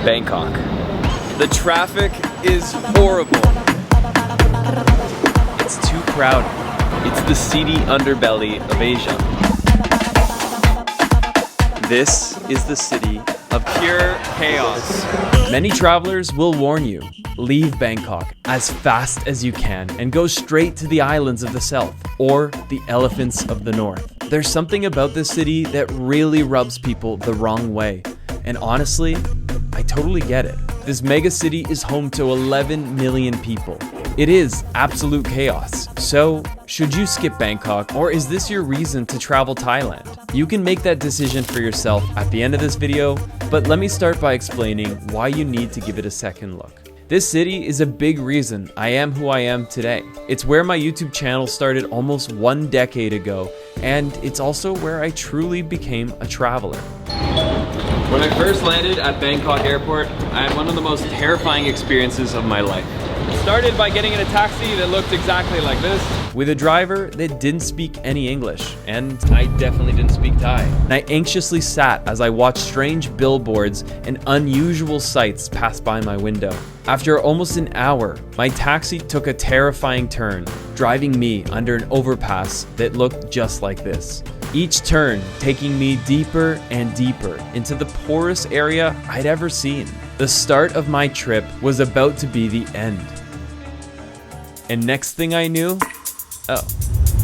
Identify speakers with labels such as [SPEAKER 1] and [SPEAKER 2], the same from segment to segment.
[SPEAKER 1] Bangkok. The traffic is horrible. It's too crowded. It's the seedy underbelly of Asia. This is the city of pure chaos. Many travelers will warn you, leave Bangkok as fast as you can and go straight to the islands of the south or the elephants of the north. There's something about this city that really rubs people the wrong way. And honestly, I totally get it. This mega city is home to 11 million people. It is absolute chaos. So, should you skip Bangkok, or is this your reason to travel Thailand? You can make that decision for yourself at the end of this video, but let me start by explaining why you need to give it a second look. This city is a big reason I am who I am today. It's where my YouTube channel started almost 1 decade ago, and it's also where I truly became a traveler. When I first landed at Bangkok airport, I had one of the most terrifying experiences of my life. It started by getting in a taxi that looked exactly like this, with a driver that didn't speak any English, and I definitely didn't speak Thai. And I anxiously sat as I watched strange billboards and unusual sights pass by my window. After almost an hour, my taxi took a terrifying turn, driving me under an overpass that looked just like this. Each turn taking me deeper and deeper into the poorest area I'd ever seen. The start of my trip was about to be the end. And next thing I knew,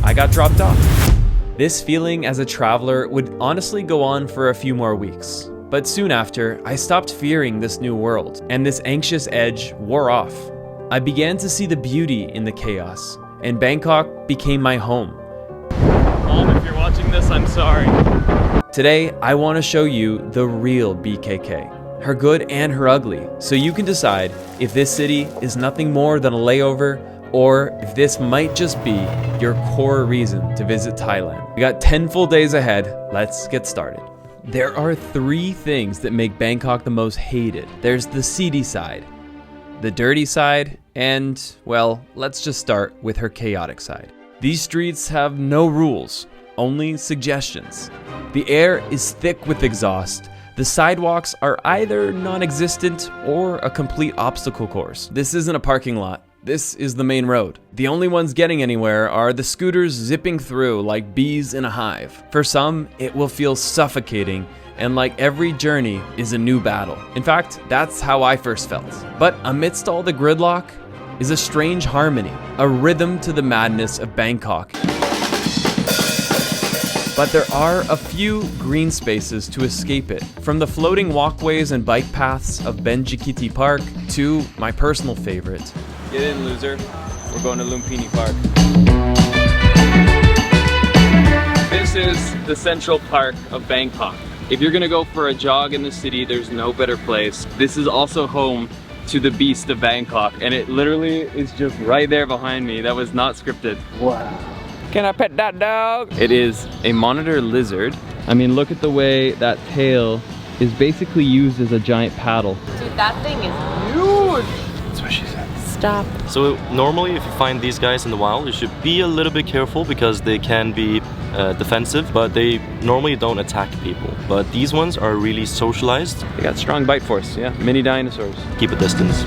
[SPEAKER 1] I got dropped off. This feeling as a traveler would honestly go on for a few more weeks. But soon after, I stopped fearing this new world, and this anxious edge wore off. I began to see the beauty in the chaos, and Bangkok became my home. Mom, if you're watching this, I'm sorry. Today, I want to show you the real BKK, her good and her ugly, so you can decide if this city is nothing more than a layover, or if this might just be your core reason to visit Thailand. We got 10 full days ahead. Let's get started. There are 3 things that make Bangkok the most hated. There's the seedy side, the dirty side, and, well, let's just start with her chaotic side. These streets have no rules, only suggestions. The air is thick with exhaust. The sidewalks are either non-existent or a complete obstacle course. This isn't a parking lot. This is the main road. The only ones getting anywhere are the scooters zipping through like bees in a hive. For some, it will feel suffocating, and like every journey is a new battle. In fact, that's how I first felt. But amidst all the gridlock is a strange harmony, a rhythm to the madness of Bangkok. But there are a few green spaces to escape it, from the floating walkways and bike paths of Lumphini Park to my personal favorite. Get in, loser. We're going to Lumphini Park. This is the central park of Bangkok. If you're gonna go for a jog in the city, there's no better place. This is also home to the beast of Bangkok, and it literally is just right there behind me. That was not scripted. Wow. Can I pet that dog? It is a monitor lizard. I mean, look at the way that tail is basically used as a giant paddle.
[SPEAKER 2] Dude, that thing is huge!
[SPEAKER 1] That's what she said.
[SPEAKER 2] Stop.
[SPEAKER 3] So normally if you find these guys in the wild, you should be a little bit careful because they can be defensive, but they normally don't attack people. But these ones are really socialized.
[SPEAKER 1] They got strong bite force, yeah. Mini dinosaurs.
[SPEAKER 3] Keep a distance.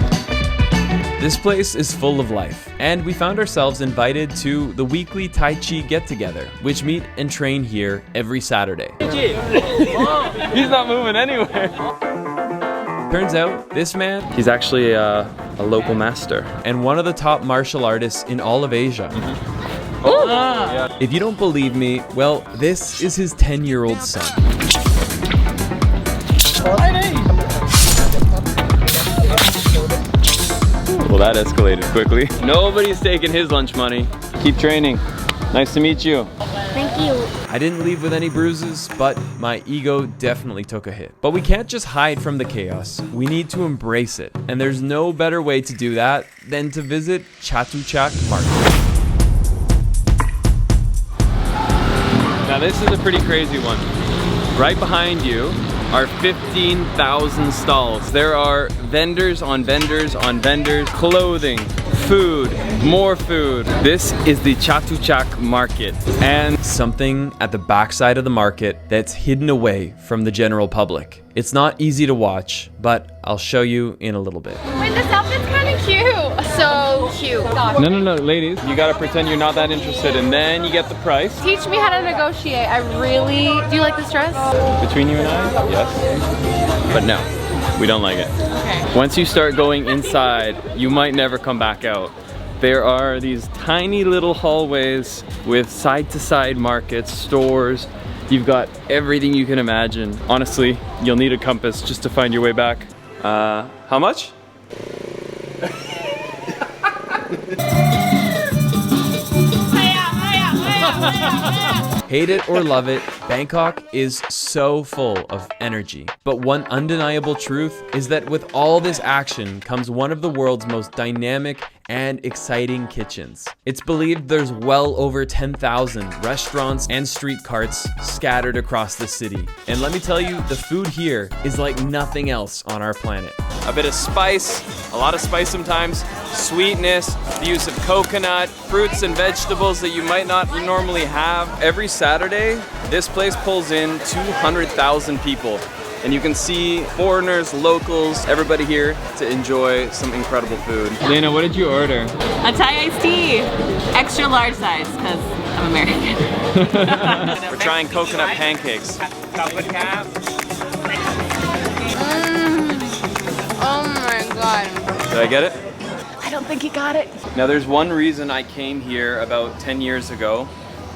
[SPEAKER 1] This place is full of life, and we found ourselves invited to the weekly Tai Chi get-together, which meet and train here every Saturday. He's not moving anywhere. Turns out, this man, he's actually a local master and one of the top martial artists in all of Asia. Oh. Yeah. If you don't believe me, well, this is his 10-year-old son. Well, that escalated quickly. Nobody's taking his lunch money. Keep training. Nice to meet you.
[SPEAKER 2] Thank you.
[SPEAKER 1] I didn't leave with any bruises, but my ego definitely took a hit. But we can't just hide from the chaos. We need to embrace it. And there's no better way to do that than to visit Chatuchak Park. Now this is a pretty crazy one. Right behind you are 15,000 stalls. There are vendors on vendors on vendors, clothing, food, more food. This is the Chatuchak market, and something at the backside of the market that's hidden away from the general public. It's not easy to watch, but I'll show you in a little bit.
[SPEAKER 2] Wait, this outfit's kind of cute. So cute.
[SPEAKER 1] No, ladies. You gotta pretend you're not that interested and then you get the price.
[SPEAKER 2] Teach me how to negotiate. I really... Do you like this dress?
[SPEAKER 1] Between you and I, yes. But no, we don't like it.
[SPEAKER 2] Okay.
[SPEAKER 1] Once you start going inside, you might never come back out. There are these tiny little hallways with side-to-side markets, stores. You've got everything you can imagine. Honestly, you'll need a compass just to find your way back. How much? Hate it or love it, Bangkok is so full of energy. But one undeniable truth is that with all this action comes one of the world's most dynamic and exciting kitchens. It's believed there's well over 10,000 restaurants and street carts scattered across the city. And let me tell you, the food here is like nothing else on our planet. A bit of spice, a lot of spice sometimes, sweetness, the use of coconut, fruits and vegetables that you might not normally have. Every Saturday, this place pulls in 200,000 people. And you can see foreigners, locals, everybody here to enjoy some incredible food. Lena, what did you order?
[SPEAKER 2] A Thai iced tea. Extra large size, because I'm American.
[SPEAKER 1] We're trying coconut pancakes.
[SPEAKER 2] Oh my god.
[SPEAKER 1] Did I get it?
[SPEAKER 2] I don't think he got it.
[SPEAKER 1] Now there's one reason I came here about 10 years ago,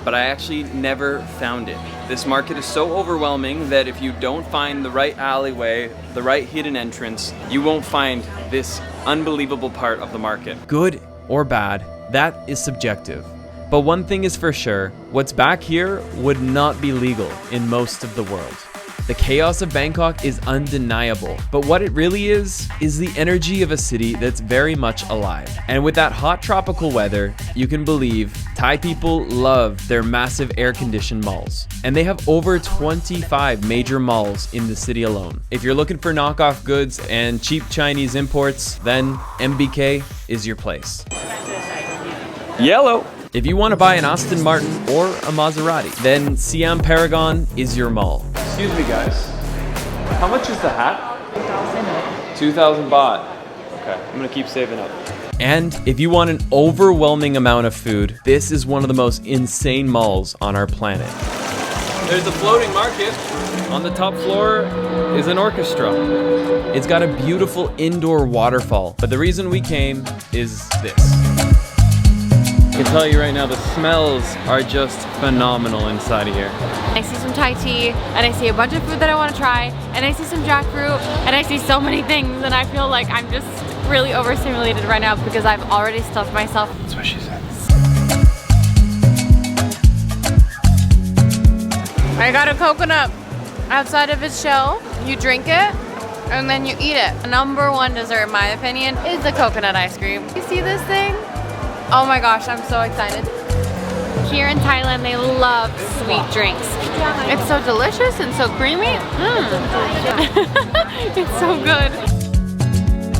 [SPEAKER 1] but I actually never found it. This market is so overwhelming that if you don't find the right alleyway, the right hidden entrance, you won't find this unbelievable part of the market. Good or bad, that is subjective. But one thing is for sure, what's back here would not be legal in most of the world. The chaos of Bangkok is undeniable, but what it really is the energy of a city that's very much alive. And with that hot tropical weather, you can believe Thai people love their massive air-conditioned malls. And they have over 25 major malls in the city alone. If you're looking for knockoff goods and cheap Chinese imports, then MBK is your place. Yellow! If you want to buy an Aston Martin or a Maserati, then Siam Paragon is your mall. Excuse me, guys. How much is the hat? 2,000 baht. Okay, I'm gonna keep saving up. And if you want an overwhelming amount of food, this is one of the most insane malls on our planet. There's a floating market. On the top floor is an orchestra. It's got a beautiful indoor waterfall, but the reason we came is this. I can tell you right now, the smells are just phenomenal inside of here.
[SPEAKER 2] I see some Thai tea, and I see a bunch of food that I want to try, and I see some jackfruit, and I see so many things, and I feel like I'm just really overstimulated right now because I've already stuffed myself.
[SPEAKER 1] That's what she said.
[SPEAKER 2] I got a coconut outside of its shell. You drink it, and then you eat it. The number one dessert, in my opinion, is the coconut ice cream. You see this thing? Oh my gosh, I'm so excited. Here in Thailand, they love sweet drinks. It's so delicious and so creamy. It's so good.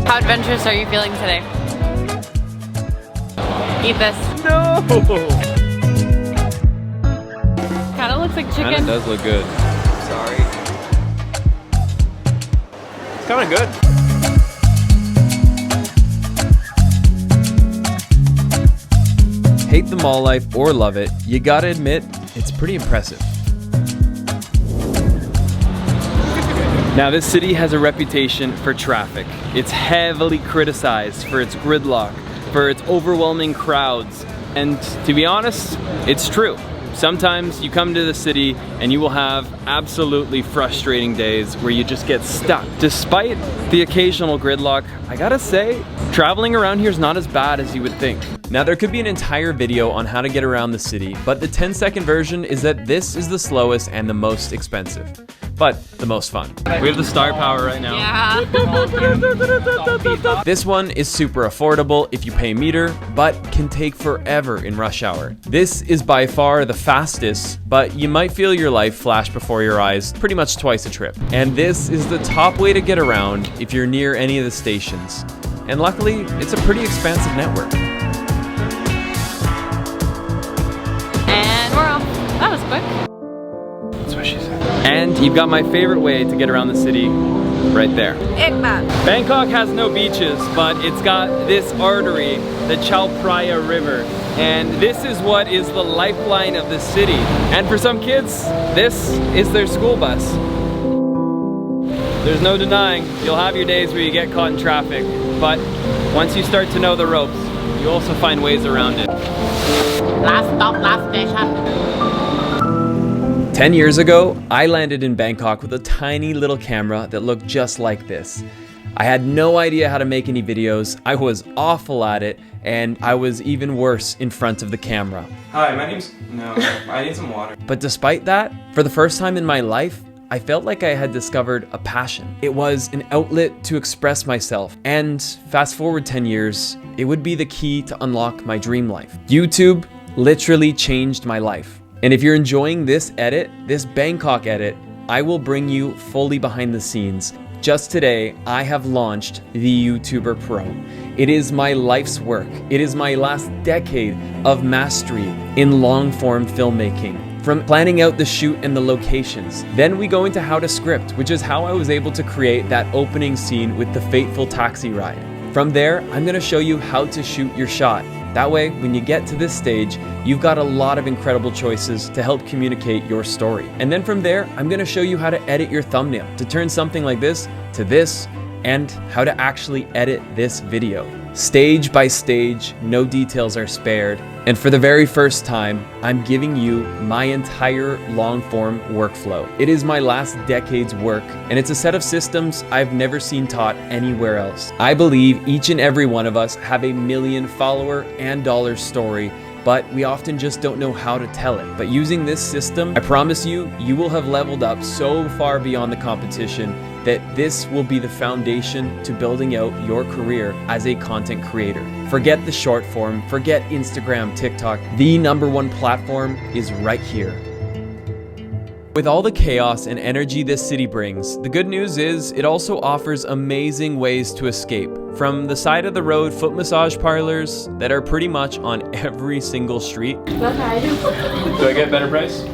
[SPEAKER 2] How adventurous are you feeling today? Eat this.
[SPEAKER 1] No!
[SPEAKER 2] Kind of looks like chicken.
[SPEAKER 1] Kinda does look good. Sorry. It's kind of good. Hate the mall life or love it, you gotta admit, it's pretty impressive. Now this city has a reputation for traffic. It's heavily criticized for its gridlock, for its overwhelming crowds, and to be honest, it's true. Sometimes you come to the city and you will have absolutely frustrating days where you just get stuck. Despite the occasional gridlock, I gotta say, traveling around here is not as bad as you would think. Now there could be an entire video on how to get around the city, but the 10-second version is that this is the slowest and the most expensive, but the most fun. We have the star power right now.
[SPEAKER 2] Yeah.
[SPEAKER 1] This one is super affordable if you pay meter, but can take forever in rush hour. This is by far the fastest, but you might feel your life flash before your eyes pretty much twice a trip. And this is the top way to get around if you're near any of the stations. And luckily, it's a pretty expansive network.
[SPEAKER 2] And we're off. That was quick.
[SPEAKER 1] That's what she said. And you've got my favorite way to get around the city right there. Bangkok has no beaches, but it's got this artery, the Chao Phraya River. And this is what is the lifeline of the city. And for some kids, this is their school bus. There's no denying, you'll have your days where you get caught in traffic, but once you start to know the ropes, you also find ways around it.
[SPEAKER 2] Last stop, last station.
[SPEAKER 1] 10 years ago, I landed in Bangkok with a tiny little camera that looked just like this. I had no idea how to make any videos, I was awful at it, and I was even worse in front of the camera.
[SPEAKER 4] Hi, I need some water.
[SPEAKER 1] But despite that, for the first time in my life, I felt like I had discovered a passion. It was an outlet to express myself, and fast forward 10 years, it would be the key to unlock my dream life. YouTube literally changed my life. And if you're enjoying this edit, this Bangkok edit, I will bring you fully behind the scenes. Just today, I have launched the YouTuber Pro. It is my life's work. It is my last decade of mastery in long-form filmmaking. From planning out the shoot and the locations. Then we go into how to script, which is how I was able to create that opening scene with the fateful taxi ride. From there, I'm gonna show you how to shoot your shot. That way, when you get to this stage, you've got a lot of incredible choices to help communicate your story. And then from there, I'm gonna show you how to edit your thumbnail to turn something like this to this, and how to actually edit this video. Stage by stage, no details are spared. And for the very first time, I'm giving you my entire long-form workflow. It is my last decade's work, and it's a set of systems I've never seen taught anywhere else. I believe each and every one of us have a million follower and dollar story, but we often just don't know how to tell it. But using this system, I promise you, you will have leveled up so far beyond the competition that this will be the foundation to building out your career as a content creator. Forget the short form, forget Instagram, TikTok. The #1 platform is right here. With all the chaos and energy this city brings, the good news is it also offers amazing ways to escape. From the side of the road foot massage parlors that are pretty much on every single street.
[SPEAKER 4] Do I get a better price?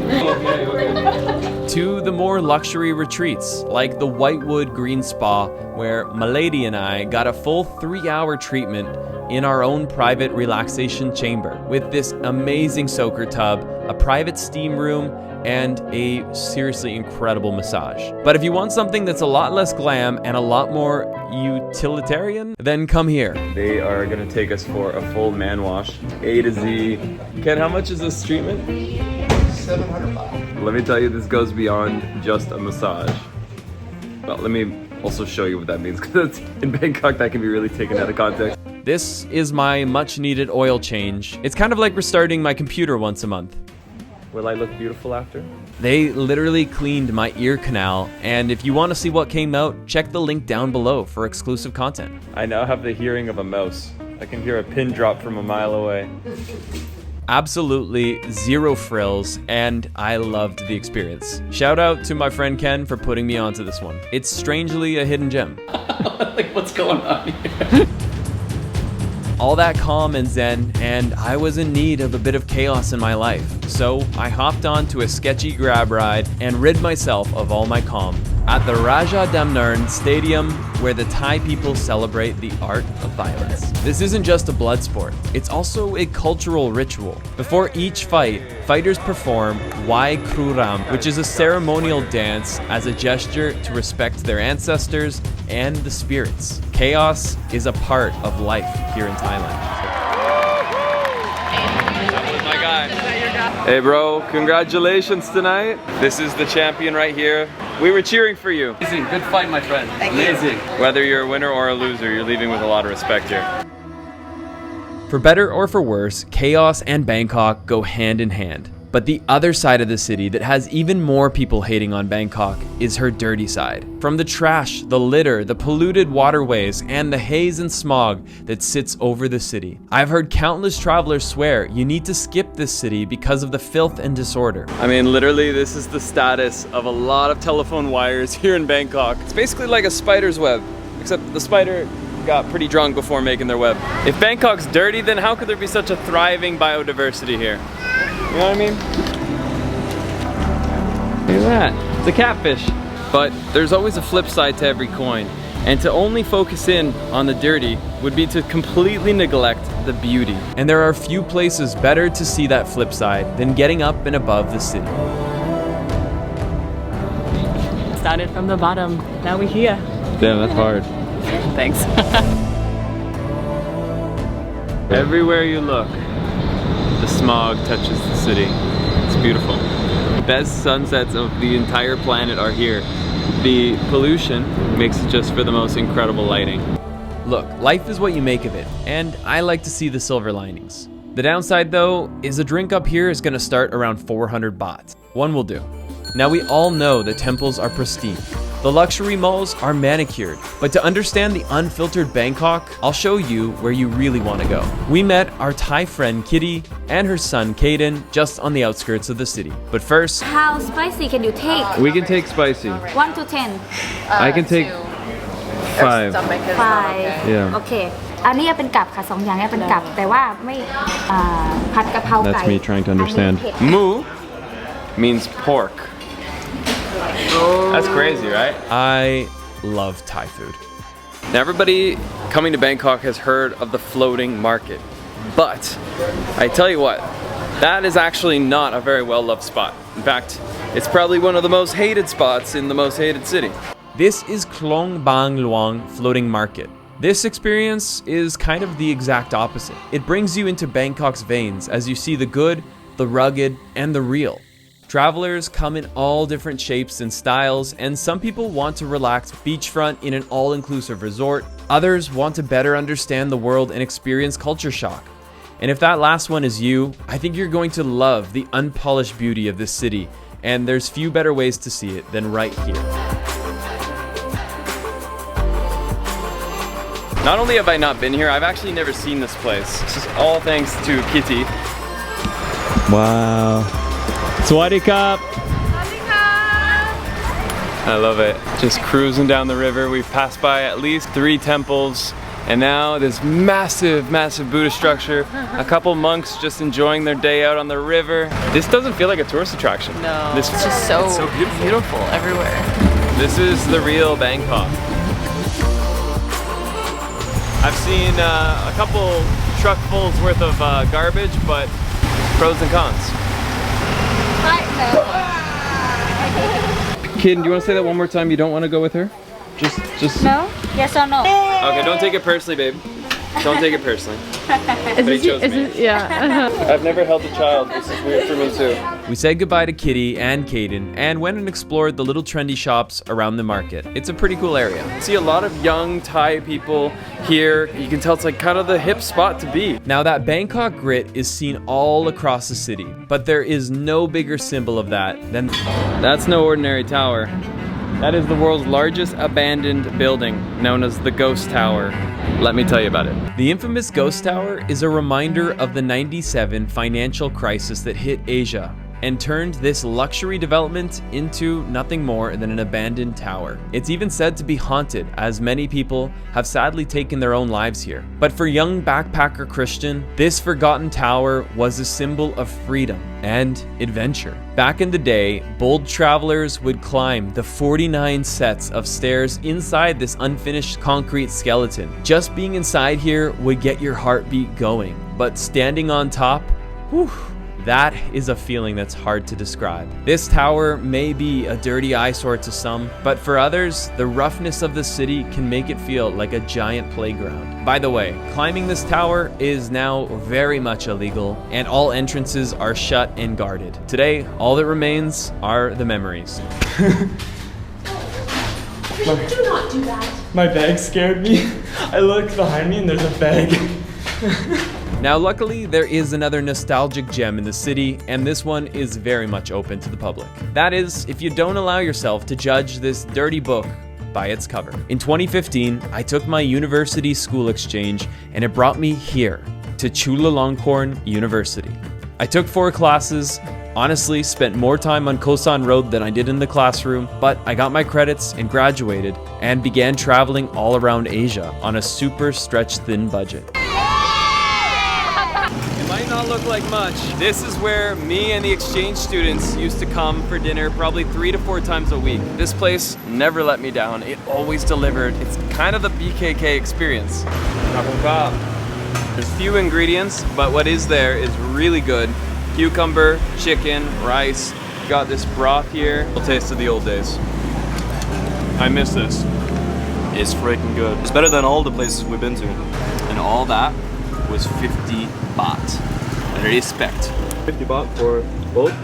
[SPEAKER 1] Okay. To the more luxury retreats, like the Whitewood Green Spa, where Milady and I got a full 3-hour treatment in our own private relaxation chamber with this amazing soaker tub, a private steam room, and a seriously incredible massage. But if you want something that's a lot less glam and a lot more utilitarian, then come here. They are gonna take us for a full man wash, A to Z. Ken, how much is this treatment?
[SPEAKER 4] 700 baht.
[SPEAKER 1] Let me tell you, this goes beyond just a massage. Well, let me also show you what that means, because in Bangkok that can be really taken out of context. This is my much needed oil change. It's kind of like restarting my computer once a month. Will I look beautiful after? They literally cleaned my ear canal, and if you want to see what came out, check the link down below for exclusive content. I now have the hearing of a mouse. I can hear a pin drop from a mile away. Absolutely zero frills, and I loved the experience. Shout out to my friend Ken for putting me onto this one. It's strangely a hidden gem.
[SPEAKER 4] Like, what's going on here?
[SPEAKER 1] All that calm and zen, and I was in need of a bit of chaos in my life. So I hopped onto a sketchy grab ride and rid myself of all my calm at the Rajadamnern Stadium, where the Thai people celebrate the art of violence. This isn't just a blood sport, it's also a cultural ritual. Before each fight, fighters perform Wai Kruram, which is a ceremonial dance as a gesture to respect their ancestors and the spirits. Chaos is a part of life here in Thailand. That was my guy. Hey bro, congratulations tonight. This is the champion right here. We were cheering for you.
[SPEAKER 4] Amazing, good fight, my friend. Amazing.
[SPEAKER 1] Whether you're a winner or a loser, you're leaving with a lot of respect here. For better or for worse, chaos and Bangkok go hand in hand. But the other side of the city that has even more people hating on Bangkok is her dirty side. From the trash, the litter, the polluted waterways, and the haze and smog that sits over the city. I've heard countless travelers swear you need to skip this city because of the filth and disorder. I mean, literally, this is the status of a lot of telephone wires here in Bangkok. It's basically like a spider's web, except the spider got pretty drunk before making their web. If Bangkok's dirty, then how could there be such a thriving biodiversity here? You know what I mean? that. It's a catfish. But there's always a flip side to every coin. And to only focus in on the dirty would be to completely neglect the beauty. And there are few places better to see that flip side than getting up and above the city.
[SPEAKER 5] Started from the bottom, now we're here.
[SPEAKER 1] Damn, that's hard.
[SPEAKER 5] Thanks.
[SPEAKER 1] Everywhere you look, the smog touches the city. It's beautiful. The best sunsets of the entire planet are here. The pollution makes it just for the most incredible lighting. Look, life is what you make of it, and I like to see the silver linings. The downside though, is a drink up here is gonna start around 400 baht. One will do. Now we all know the temples are pristine. The luxury malls are manicured, but to understand the unfiltered Bangkok, I'll show you where you really want to go. We met our Thai friend Kitty and her son Caden just on the outskirts of the city. But first,
[SPEAKER 6] how spicy can you take?
[SPEAKER 1] we can take spicy.
[SPEAKER 6] 1 to 10.
[SPEAKER 1] I can take 5.
[SPEAKER 6] 5
[SPEAKER 1] Yeah.
[SPEAKER 6] โอเค อันนี้เป็นกับค่ะ2อย่างนี้เป็นกับแต่ว่าไม่ผัดกะเพราไก่
[SPEAKER 1] That's me trying to understand.
[SPEAKER 6] อันนี้เผ็ด
[SPEAKER 1] Mu means pork. That's crazy, right? I love Thai food. Now everybody coming to Bangkok has heard of the floating market. But I tell you what, that is actually not a very well-loved spot. In fact, it's probably one of the most hated spots in the most hated city. This is Khlong Bang Luang floating market. This experience is kind of the exact opposite. It brings you into Bangkok's veins as you see the good, the rugged, and the real. Travelers come in all different shapes and styles, and some people want to relax beachfront in an all-inclusive resort. Others want to better understand the world and experience culture shock. And if that last one is you, I think you're going to love the unpolished beauty of this city, and there's few better ways to see it than right here. Not only have I not been here, I've actually never seen this place. This is all thanks to Kitty. Wow. Sawasdee Krap. I love it. Just cruising down the river. We've passed by at least 3 temples, and now this massive, massive Buddha structure. A couple monks just enjoying their day out on the river. This doesn't feel like a tourist attraction.
[SPEAKER 5] No,
[SPEAKER 1] This
[SPEAKER 5] it's just so,
[SPEAKER 1] it's so
[SPEAKER 5] beautiful everywhere.
[SPEAKER 1] This is the real Bangkok. I've seen a couple truckfuls worth of garbage, but pros and cons. Kid, do you want to say that one more time? You don't want to go with her? Just.
[SPEAKER 6] No? Yes or no?
[SPEAKER 1] Okay, don't take it personally, babe. Don't take it personally. But he chose me.
[SPEAKER 5] Yeah.
[SPEAKER 1] I've never held a child. This is weird for me too. We said goodbye to Kitty and Caden and went and explored the little trendy shops around the market. It's a pretty cool area. See a lot of young Thai people here. You can tell it's like kind of the hip spot to be. Now that Bangkok grit is seen all across the city, but there is no bigger symbol of that than that's no ordinary tower. That is the world's largest abandoned building, known as the Ghost Tower. Let me tell you about it. The infamous Ghost Tower is a reminder of the '97 financial crisis that hit Asia and turned this luxury development into nothing more than an abandoned tower. It's even said to be haunted, as many people have sadly taken their own lives here. But for young backpacker Christian, this forgotten tower was a symbol of freedom and adventure. Back in the day, bold travelers would climb the 49 sets of stairs inside this unfinished concrete skeleton. Just being inside here would get your heartbeat going, but standing on top, whew, that is a feeling that's hard to describe. This tower may be a dirty eyesore to some, but for others, the roughness of the city can make it feel like a giant playground. By the way, climbing this tower is now very much illegal, and all entrances are shut and guarded. Today, all that remains are the memories.
[SPEAKER 7] Please do not do that.
[SPEAKER 8] My bag scared me. I looked behind me and there's a bag.
[SPEAKER 1] Now luckily, there is another nostalgic gem in the city, and this one is very much open to the public. That is, if you don't allow yourself to judge this dirty book by its cover. In 2015, I took my university school exchange, and it brought me here, to Chulalongkorn University. I took 4 classes, honestly spent more time on Khao San Road than I did in the classroom, but I got my credits and graduated, and began traveling all around Asia on a super stretched thin budget. It might not not look like much. This is where me and the exchange students used to come for dinner probably 3 to 4 times a week. This place never let me down. It always delivered. It's kind of the BKK experience. There's few ingredients, but what is there is really good. Cucumber, chicken, rice. Got this broth here. A taste of the old days. I miss this.
[SPEAKER 3] It's freaking good. It's better than all the places we've been to.
[SPEAKER 1] And all that was 50 baht. Respect.
[SPEAKER 3] 50 baht for both?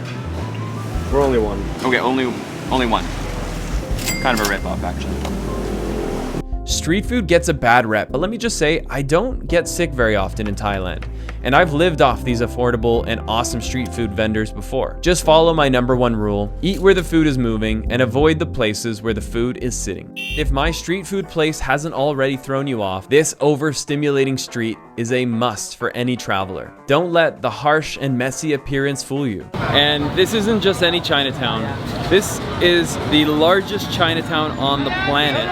[SPEAKER 3] We're only one.
[SPEAKER 1] Okay, only one. Kind of a rip-off, actually. Street food gets a bad rep, but let me just say, I don't get sick very often in Thailand. And I've lived off these affordable and awesome street food vendors before. Just follow my #1 rule, eat where the food is moving and avoid the places where the food is sitting. If my street food place hasn't already thrown you off, this overstimulating street is a must for any traveler. Don't let the harsh and messy appearance fool you. And this isn't just any Chinatown. This is the largest Chinatown on the planet.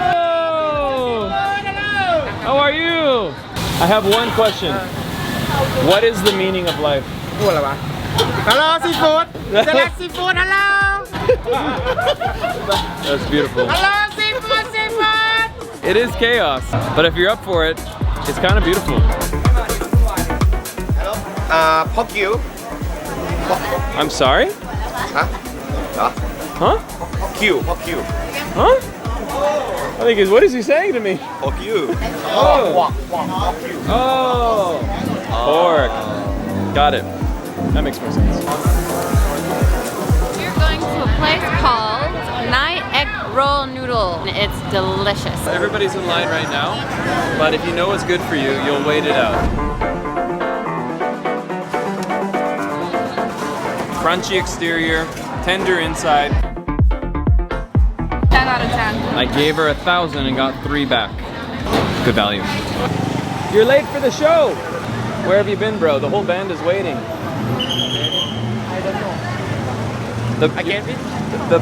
[SPEAKER 1] How are you? I have one question. What is the meaning of life?
[SPEAKER 9] Hello, seafood. Select seafood. Hello.
[SPEAKER 1] That's beautiful.
[SPEAKER 9] Hello, seafood. Seafood.
[SPEAKER 1] It is chaos, but if you're up for it, it's kind of beautiful.
[SPEAKER 9] Pork you.
[SPEAKER 1] I'm sorry?
[SPEAKER 9] Huh?
[SPEAKER 1] Huh?
[SPEAKER 9] Pork you. Pork you.
[SPEAKER 1] Huh? I think what is he saying to me?
[SPEAKER 9] Pork you.
[SPEAKER 1] Oh. Oh. Pork. Got it. That makes more sense.
[SPEAKER 2] We're going to a place called Nai Egg Roll Noodle. It's delicious.
[SPEAKER 1] Everybody's in line right now, but if you know what's good for you, you'll wait it out. Crunchy exterior, tender inside.
[SPEAKER 2] 10 out of 10.
[SPEAKER 1] I gave her 1,000 and got 3 back. Good value. You're late for the show. Where have you been, bro? The whole band is waiting.
[SPEAKER 8] I don't know.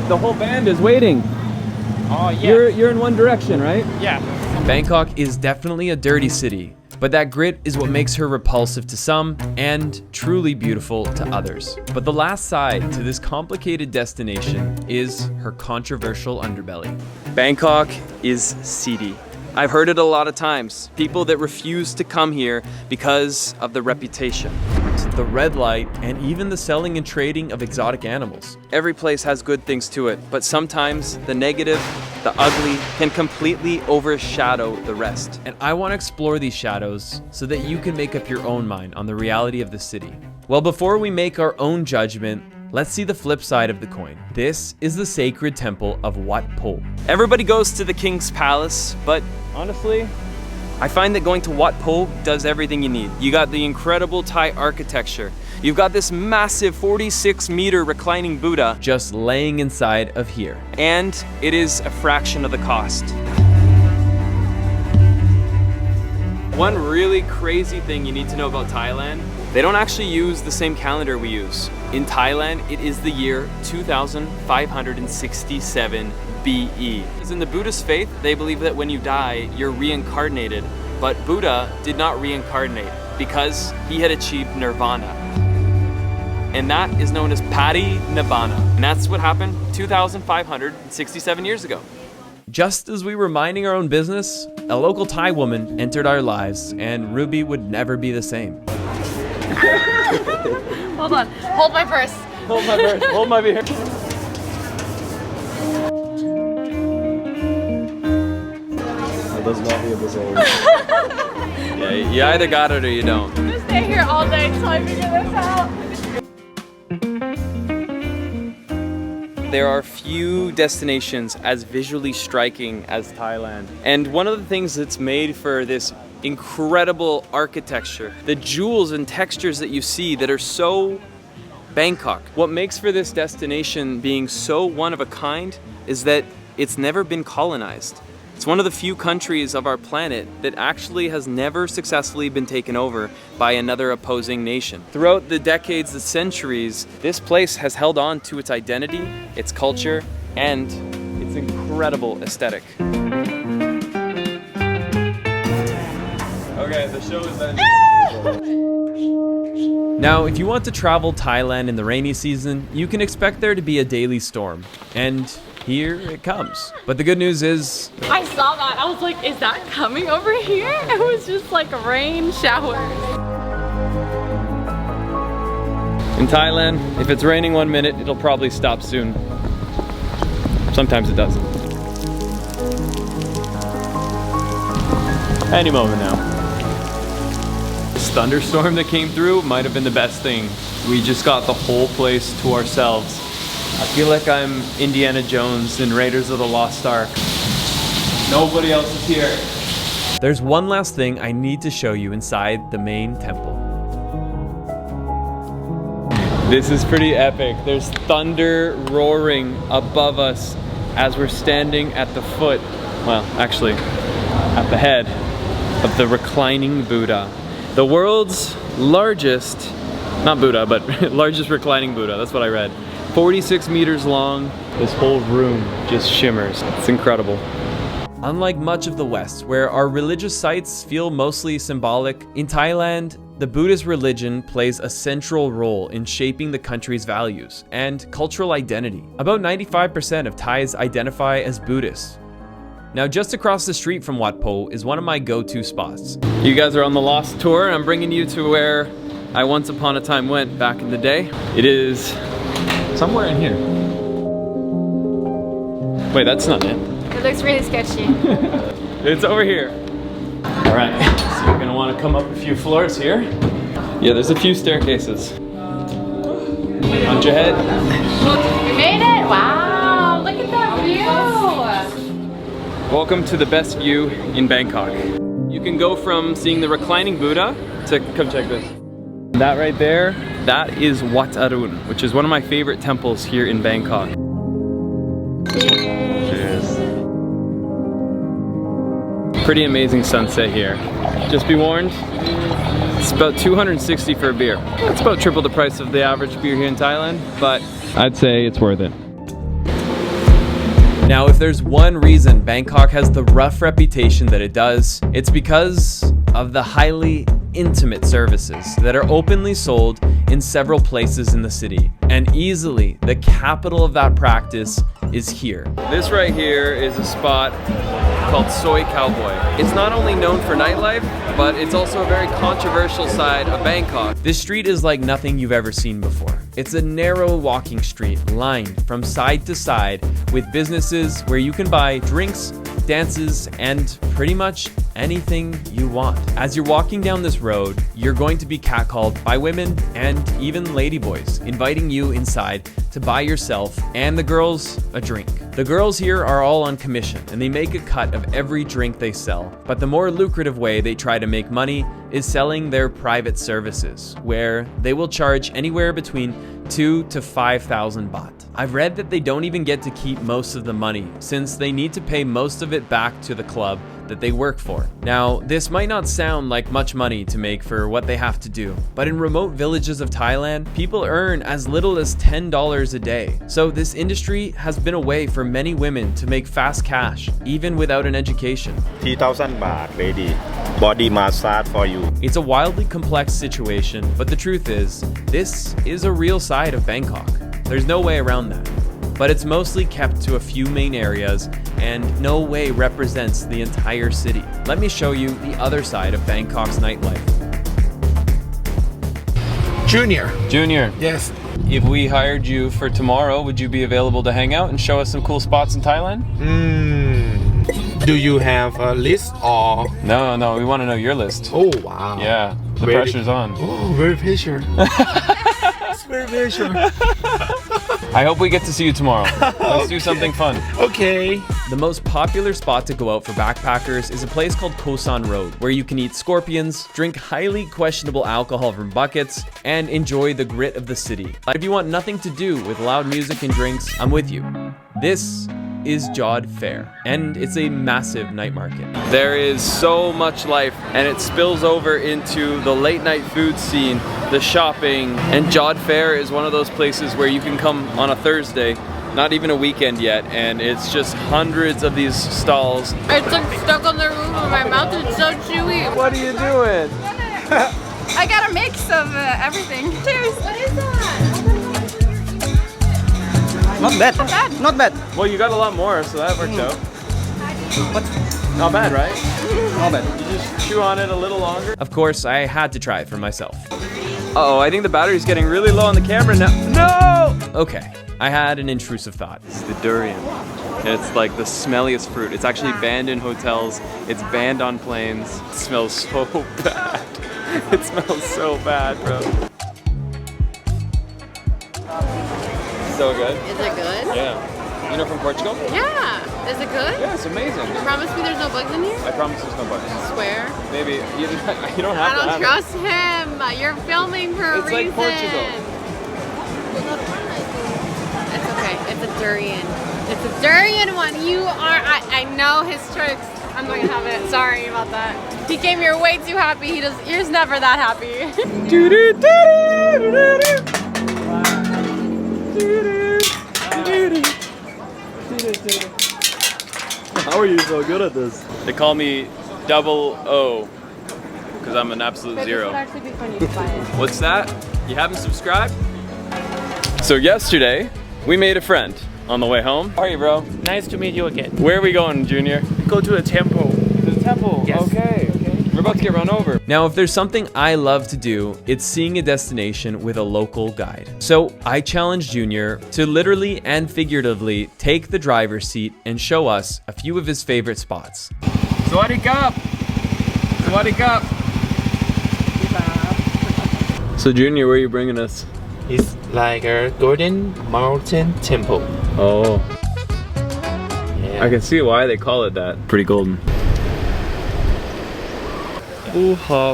[SPEAKER 1] The whole band is waiting.
[SPEAKER 8] Oh yeah.
[SPEAKER 1] You're in one direction, right?
[SPEAKER 8] Yeah.
[SPEAKER 1] Bangkok is definitely a dirty city, but that grit is what makes her repulsive to some and truly beautiful to others. But the last side to this complicated destination is her controversial underbelly. Bangkok is seedy. I've heard it a lot of times. People that refuse to come here because of the reputation, the red light, and even the selling and trading of exotic animals. Every place has good things to it, but sometimes the negative, the ugly, can completely overshadow the rest. And I want to explore these shadows so that you can make up your own mind on the reality of the city. Well, before we make our own judgment, let's see the flip side of the coin. This is the sacred temple of Wat Pho. Everybody goes to the king's palace, but honestly, I find that going to Wat Pho does everything you need. You got the incredible Thai architecture. You've got this massive 46-meter reclining Buddha just laying inside of here. And it is a fraction of the cost. One really crazy thing you need to know about Thailand, they don't actually use the same calendar we use. In Thailand, it is the year 2567 BE. In the Buddhist faith, they believe that when you die, you're reincarnated. But Buddha did not reincarnate because he had achieved nirvana. And that is known as Pari-Nibbana. And that's what happened 2,567 years ago. Just as we were minding our own business, a local Thai woman entered our lives, and Ruby would never be the same.
[SPEAKER 2] Hold on. Hold my purse.
[SPEAKER 1] Hold my purse. Hold my beer.
[SPEAKER 3] That does not feel the same.
[SPEAKER 1] Yeah, you either got it or you don't.
[SPEAKER 2] I'm gonna stay here all day until I figure this out.
[SPEAKER 1] There are few destinations as visually striking as Thailand. And one of the things that's made for this incredible architecture, the jewels and textures that you see that are so Bangkok. What makes for this destination being so one of a kind is that it's never been colonized. It's one of the few countries of our planet that actually has never successfully been taken over by another opposing nation. Throughout the decades, the centuries, this place has held on to its identity, its culture, and its incredible aesthetic. Okay, the show is ending. Now, if you want to travel Thailand in the rainy season, you can expect there to be a daily storm. And here it comes. But the good news is...
[SPEAKER 5] I saw that. I was like, is that coming over here? It was just like rain showers.
[SPEAKER 1] In Thailand, if it's raining 1 minute, it'll probably stop soon. Sometimes it doesn't. Any moment now. This thunderstorm that came through might have been the best thing. We just got the whole place to ourselves. I feel like I'm Indiana Jones in Raiders of the Lost Ark. Nobody else is here. There's one last thing I need to show you inside the main temple. This is pretty epic. There's thunder roaring above us as we're standing at the foot, well, actually, at the head of the reclining Buddha. The world's largest, not Buddha, but largest reclining Buddha, that's what I read. 46 meters long, this whole room just shimmers. It's incredible. Unlike much of the West, where our religious sites feel mostly symbolic, in Thailand, the Buddhist religion plays a central role in shaping the country's values and cultural identity. About 95% of Thais identify as Buddhist. Now, just across the street from Wat Pho is one of my go-to spots. You guys are on the Lost Tour, and I'm bringing you to where I once upon a time went back in the day. It is somewhere in here. Wait, that's not it.
[SPEAKER 6] It looks really sketchy.
[SPEAKER 1] It's over here. All right, so you're gonna wanna come up a few floors here. Yeah, there's a few staircases. On your head.
[SPEAKER 2] We made it! Wow, look at that view!
[SPEAKER 1] Welcome to the best view in Bangkok. You can go from seeing the reclining Buddha to, come check this. That right there, that is Wat Arun, which is one of my favorite temples here in Bangkok. Cheers. Pretty amazing sunset here. Just be warned, it's about 260 for a beer. It's about triple the price of the average beer here in Thailand, but I'd say it's worth it. Now, if there's one reason Bangkok has the rough reputation that it does, it's because of the highly intimate services that are openly sold in several places in the city. And easily, the capital of that practice is here. This right here is a spot called Soi Cowboy. It's not only known for nightlife, but it's also a very controversial side of Bangkok. This street is like nothing you've ever seen before. It's a narrow walking street lined from side to side with businesses where you can buy drinks, dances, and pretty much anything you want. As you're walking down this road, you're going to be catcalled by women and even ladyboys, inviting you inside to buy yourself and the girls a drink. The girls here are all on commission and they make a cut of every drink they sell. But the more lucrative way they try to make money is selling their private services, where they will charge anywhere between 2,000 to 5,000 baht. I've read that they don't even get to keep most of the money, since they need to pay most of it back to the club that they work for. Now, this might not sound like much money to make for what they have to do, but in remote villages of Thailand, people earn as little as $10 a day. So this industry has been a way for many women to make fast cash, even without an education.
[SPEAKER 9] 3,000 baht, lady. Body massage for you.
[SPEAKER 1] It's a wildly complex situation, but the truth is, this is a real side of Bangkok. There's no way around that. But it's mostly kept to a few main areas and no way represents the entire city. Let me show you the other side of Bangkok's nightlife.
[SPEAKER 9] Junior.
[SPEAKER 1] Junior,
[SPEAKER 9] Yes.
[SPEAKER 1] if we hired you for tomorrow, would you be available to hang out and show us some cool spots in Thailand?
[SPEAKER 9] Do you have a list or?
[SPEAKER 1] No, we want to know your list.
[SPEAKER 9] Oh wow.
[SPEAKER 1] Yeah, the
[SPEAKER 9] Very-
[SPEAKER 1] pressure's on.
[SPEAKER 9] Oh, very pressure. It's very pressure.
[SPEAKER 1] I hope we get to see you tomorrow. Let's do something fun.
[SPEAKER 9] Okay.
[SPEAKER 1] The most popular spot to go out for backpackers is a place called Khao San Road, where you can eat scorpions, drink highly questionable alcohol from buckets, and enjoy the grit of the city. If you want nothing to do with loud music and drinks, I'm with you. This is Jodd Fair, and it's a massive night market. There is so much life, and it spills over into the late night food scene, the shopping, and Jodd Fair is one of those places where you can come on a Thursday, not even a weekend yet, and it's just hundreds of these stalls.
[SPEAKER 2] It's like stuck on the roof of my mouth. It's so chewy.
[SPEAKER 1] What are you doing?
[SPEAKER 2] I got a mix of everything. Cheers. What is that?
[SPEAKER 4] Not bad.
[SPEAKER 2] Not bad.
[SPEAKER 4] Not bad.
[SPEAKER 1] Well, you got a lot more, so that worked out. Not bad, right?
[SPEAKER 4] Not bad.
[SPEAKER 1] You just chew on it a little longer. Of course, I had to try it for myself. Uh-oh, I think the battery's getting really low on the camera now. No! Okay, I had an intrusive thought. It's the durian. It's like the smelliest fruit. It's actually banned in hotels. It's banned on planes. It smells so bad. It smells so bad, bro. So good.
[SPEAKER 2] Is it good?
[SPEAKER 1] Yeah. You know from Portugal?
[SPEAKER 2] Yeah. Is it good?
[SPEAKER 1] Yeah, it's amazing.
[SPEAKER 2] You promise me there's no bugs in here?
[SPEAKER 1] I promise there's no bugs.
[SPEAKER 2] Swear.
[SPEAKER 1] Maybe. You don't have
[SPEAKER 2] I
[SPEAKER 1] to
[SPEAKER 2] don't
[SPEAKER 1] have
[SPEAKER 2] trust him. You're filming for a
[SPEAKER 1] It's
[SPEAKER 2] reason.
[SPEAKER 1] like Portugal.
[SPEAKER 2] It's okay. It's a durian. It's a durian one. You are. I know his tricks. I'm not gonna have it. Sorry about that. He came here way too happy. He's never that happy.
[SPEAKER 1] How are you so good at this? They call me Double O because I'm an absolute zero.
[SPEAKER 2] This would actually be funny to buy it.
[SPEAKER 1] What's that? You haven't subscribed? So yesterday, we made a friend on the way home. How are you, bro?
[SPEAKER 8] Nice to meet you again.
[SPEAKER 1] Where are we going, Junior?
[SPEAKER 8] Go to a temple.
[SPEAKER 1] To the temple?
[SPEAKER 8] Yes.
[SPEAKER 1] Okay. We're about to get run over. Now, if there's something I love to do, it's seeing a destination with a local guide. So I challenged Junior to literally and figuratively take the driver's seat and show us a few of his favorite spots. Sawadee Kap! Sawadee Kap! So Junior, where are you bringing us?
[SPEAKER 9] It's like a golden mountain temple.
[SPEAKER 1] Oh.
[SPEAKER 9] Yeah.
[SPEAKER 1] I can see why they call it that. Pretty golden. How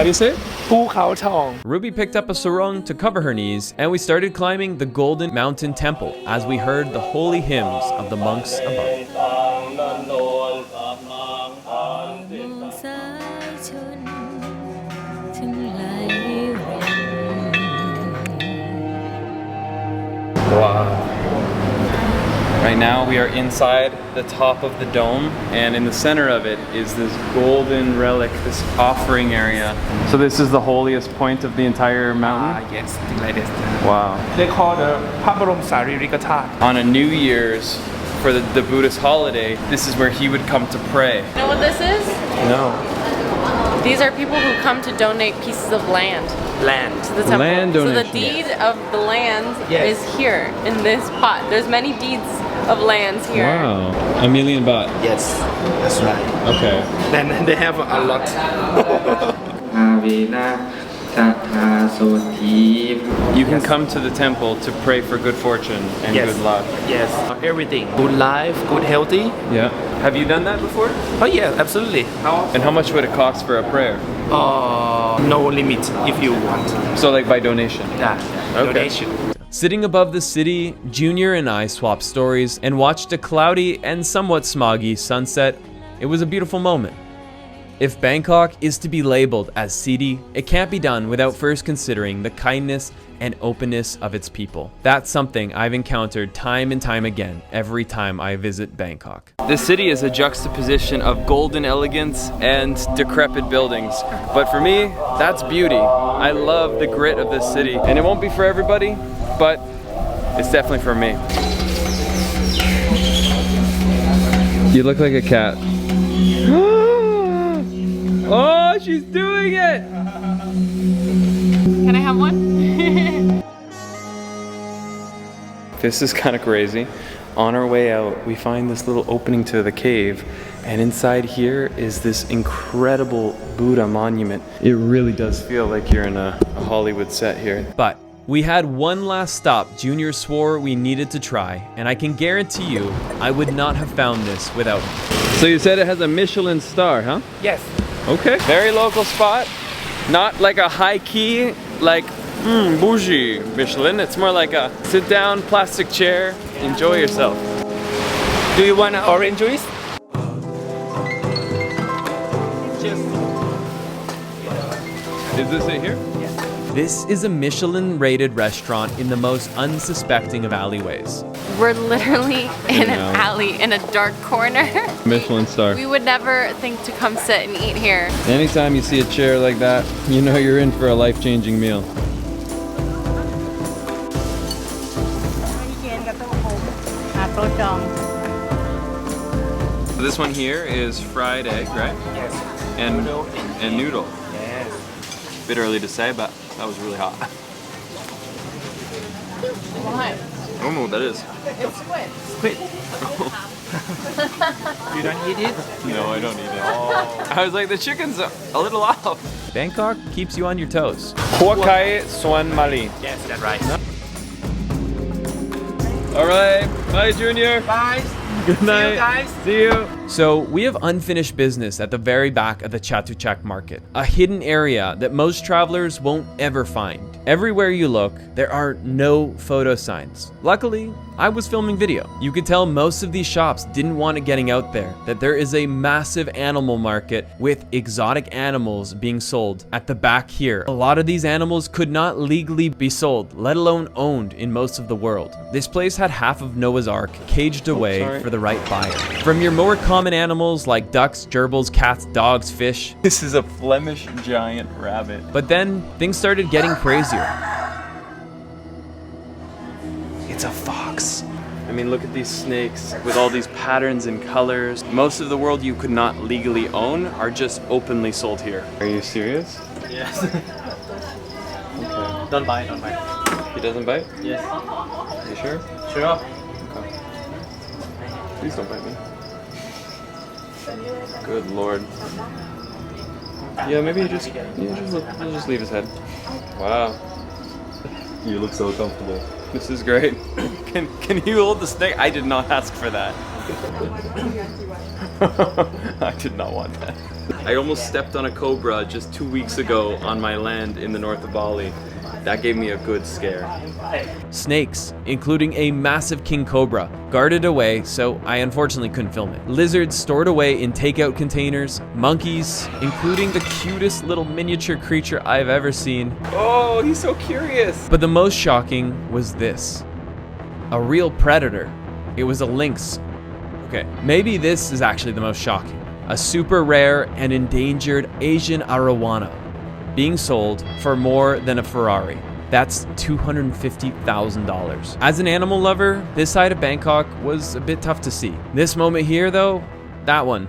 [SPEAKER 1] do you say it? Ruby picked up a sarong to cover her knees, and we started climbing the Golden Mountain Temple as we heard the holy hymns of the monks above. Wow. Right now we are inside the top of the dome, and in the center of it is this golden relic, this offering area. So this is the holiest point of the entire mountain?
[SPEAKER 9] Yes, like this.
[SPEAKER 1] Wow.
[SPEAKER 9] They call the Pabarom Saririka Thak.
[SPEAKER 1] On a New Year's, for the Buddhist holiday, this is where he would come to pray.
[SPEAKER 2] You know what this is?
[SPEAKER 1] No.
[SPEAKER 2] These are people who come to donate pieces of land to the temple.
[SPEAKER 1] Land
[SPEAKER 2] so the
[SPEAKER 1] donation.
[SPEAKER 2] deed of the land
[SPEAKER 9] Yes.
[SPEAKER 2] is here in this pot. There's many deeds of lands here.
[SPEAKER 1] Wow. $1 million baht.
[SPEAKER 9] Yes, that's right.
[SPEAKER 1] Okay.
[SPEAKER 9] Then they have a lot.
[SPEAKER 1] You can come to the temple to pray for good fortune and
[SPEAKER 9] Yes.
[SPEAKER 1] good luck.
[SPEAKER 9] Yes, everything. Good life, good healthy.
[SPEAKER 1] Yeah. Have you done that before?
[SPEAKER 9] Oh yeah, absolutely.
[SPEAKER 1] And how much would it cost for a prayer?
[SPEAKER 9] No limit if you want.
[SPEAKER 1] So like by donation?
[SPEAKER 9] Yeah,
[SPEAKER 1] Okay.
[SPEAKER 9] donation.
[SPEAKER 1] Sitting above the city, Junior and I swapped stories and watched a cloudy and somewhat smoggy sunset. It was a beautiful moment. If Bangkok is to be labeled as seedy, it can't be done without first considering the kindness and openness of its people. That's something I've encountered time and time again every time I visit Bangkok. The city is a juxtaposition of golden elegance and decrepit buildings. But for me, that's beauty. I love the grit of this city. And it won't be for everybody, but it's definitely for me. You look like a cat. Oh, she's doing it!
[SPEAKER 2] Can I have one?
[SPEAKER 1] This is kind of crazy. On our way out, we find this little opening to the cave, and inside here is this incredible Buddha monument. It really does feel like you're in a Hollywood set here. But we had one last stop Junior swore we needed to try, and I can guarantee you, I would not have found this without him. So you said it has a Michelin star, huh?
[SPEAKER 9] Yes.
[SPEAKER 1] Okay. Very local spot. Not like a high key, like bougie Michelin. It's more like a sit down plastic chair, enjoy yourself.
[SPEAKER 9] Do you want an orange juice?
[SPEAKER 1] Is this it here? This is a Michelin-rated restaurant in the most unsuspecting of alleyways.
[SPEAKER 2] We're literally in an alley in a dark corner.
[SPEAKER 1] Michelin star.
[SPEAKER 2] We would never think to come sit and eat here.
[SPEAKER 1] Anytime you see a chair like that, you know you're in for a life-changing meal. So this one here is fried egg, right?
[SPEAKER 8] Yes.
[SPEAKER 1] And noodle.
[SPEAKER 8] Yes.
[SPEAKER 1] Bit early to say, but that was really hot.
[SPEAKER 2] What?
[SPEAKER 1] I don't know what that is.
[SPEAKER 2] It's squid.
[SPEAKER 1] Squid.
[SPEAKER 8] You don't eat it?
[SPEAKER 1] No, I don't eat it. I was like, the chicken's a little off. Bangkok keeps you on your toes.
[SPEAKER 8] Hua Kai Suan Mali.
[SPEAKER 4] Yes, that's right.
[SPEAKER 1] All right, bye, Junior.
[SPEAKER 8] Bye.
[SPEAKER 1] Good night.
[SPEAKER 8] See you guys.
[SPEAKER 1] See you. So we have unfinished business at the very back of the Chatuchak Market, a hidden area that most travelers won't ever find. Everywhere you look, there are no photo signs. Luckily, I was filming video. You could tell most of these shops didn't want it getting out there, that there is a massive animal market with exotic animals being sold at the back here. A lot of these animals could not legally be sold, let alone owned in most of the world. This place had half of Noah's Ark caged away for the right buyer. From your more common animals like ducks, gerbils, cats, dogs, fish.
[SPEAKER 8] This is a Flemish giant rabbit.
[SPEAKER 1] But then things started getting crazier.
[SPEAKER 8] It's a fox.
[SPEAKER 1] I mean, look at these snakes with all these patterns and colors. Most of the world you could not legally own are just openly sold here.
[SPEAKER 8] Are you serious?
[SPEAKER 4] Yes.
[SPEAKER 8] Okay.
[SPEAKER 4] Don't bite, don't bite.
[SPEAKER 1] He doesn't bite?
[SPEAKER 4] Yes.
[SPEAKER 1] Are you sure?
[SPEAKER 4] Sure.
[SPEAKER 1] Please don't bite me. Good lord. Yeah, maybe you just leave his head. Wow.
[SPEAKER 3] You look so comfortable.
[SPEAKER 1] This is great. Can you hold the snake? I did not ask for that. I did not want that. I almost stepped on a cobra just 2 weeks ago on my land in the north of Bali. That gave me a good scare. Snakes, including a massive king cobra, guarded away, so I unfortunately couldn't film it. Lizards stored away in takeout containers, monkeys, including the cutest little miniature creature I've ever seen. Oh, he's so curious. But the most shocking was this. A real predator. It was a lynx. Okay, maybe this is actually the most shocking. A super rare and endangered Asian arowana, being sold for more than a Ferrari. That's $250,000. As an animal lover, this side of Bangkok was a bit tough to see. This moment here though, that one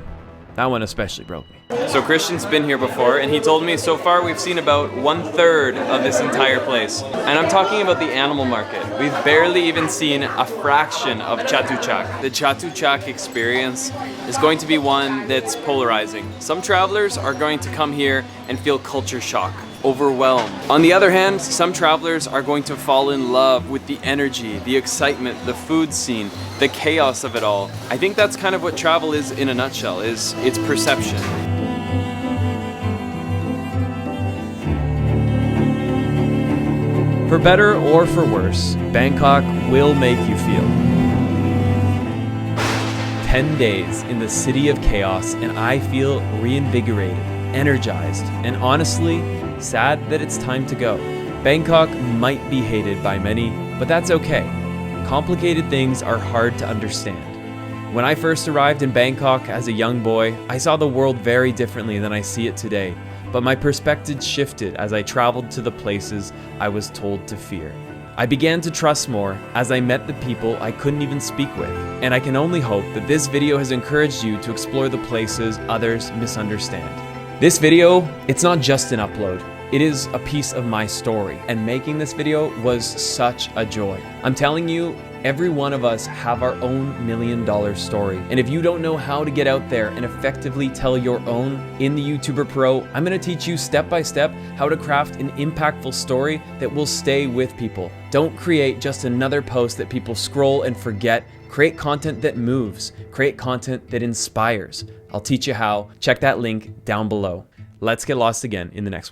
[SPEAKER 1] especially broke me. So Christian's been here before and he told me so far we've seen about 1/3 of this entire place. And I'm talking about the animal market. We've barely even seen a fraction of Chatuchak. The Chatuchak experience is going to be one that's polarizing. Some travelers are going to come here and feel culture shock, overwhelmed. On the other hand, some travelers are going to fall in love with the energy, the excitement, the food scene, the chaos of it all. I think that's kind of what travel is in a nutshell, is its perception. For better or for worse, Bangkok will make you feel. 10 days in the city of chaos and I feel reinvigorated, energized, and honestly, sad that it's time to go. Bangkok might be hated by many, but that's okay. Complicated things are hard to understand. When I first arrived in Bangkok as a young boy, I saw the world very differently than I see it today, but my perspective shifted as I traveled to the places I was told to fear. I began to trust more as I met the people I couldn't even speak with, and I can only hope that this video has encouraged you to explore the places others misunderstand. This video, it's not just an upload. It is a piece of my story, and making this video was such a joy. I'm telling you, every one of us have our own $1 million story. And if you don't know how to get out there and effectively tell your own in the YouTuber Pro, I'm gonna teach you step by step how to craft an impactful story that will stay with people. Don't create just another post that people scroll and forget. Create content that moves. Create content that inspires. I'll teach you how. Check that link down below. Let's get lost again in the next one.